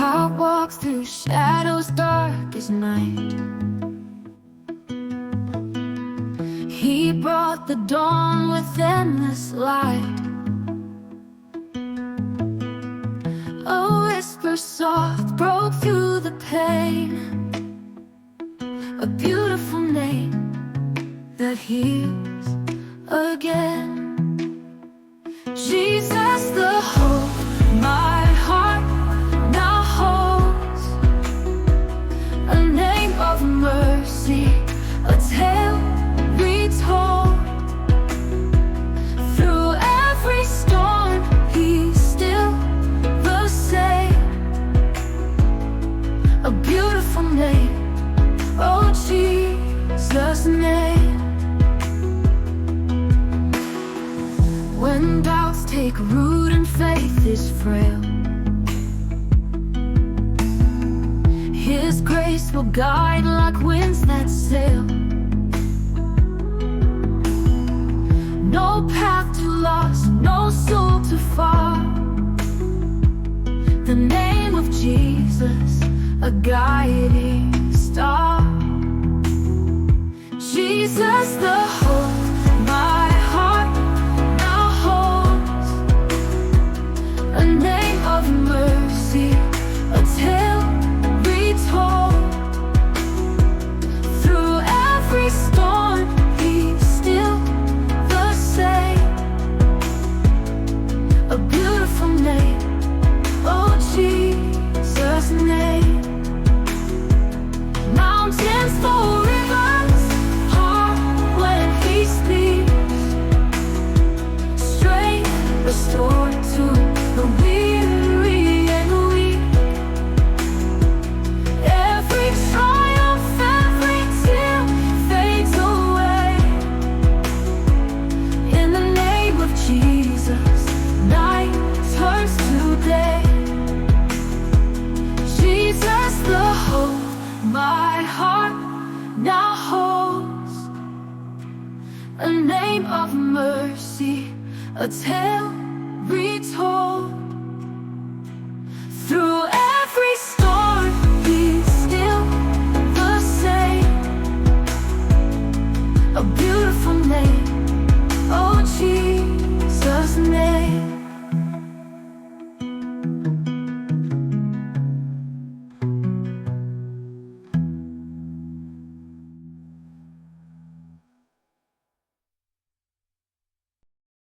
I walk through shadows dark as night. He brought the dawn with endless light. A whisper soft broke through the pain. A beautiful name that heals again. Jesus, the hope my heart now holds. A name of mercy, a tale retold. Through every storm, he's still the same. A beautiful name, oh Jesus' name. When doubts take root and faith is frail, His grace will guide like winds that sail. No path to loss, no soul to fall. The name of Jesus, a guiding star. Jesus, the hope my heart now holds. A name of mercy, a tale retold. Through every storm, he's still the same. A beautiful name, oh Jesus' name. Mountains flow rivers, heart when he speaks. Strength restored to the weary and weak. Every triumph, every tear fades away. In the name of Jesus, night turns to day. Jesus, the hope my heart now holds. A name of mercy, a tale retold.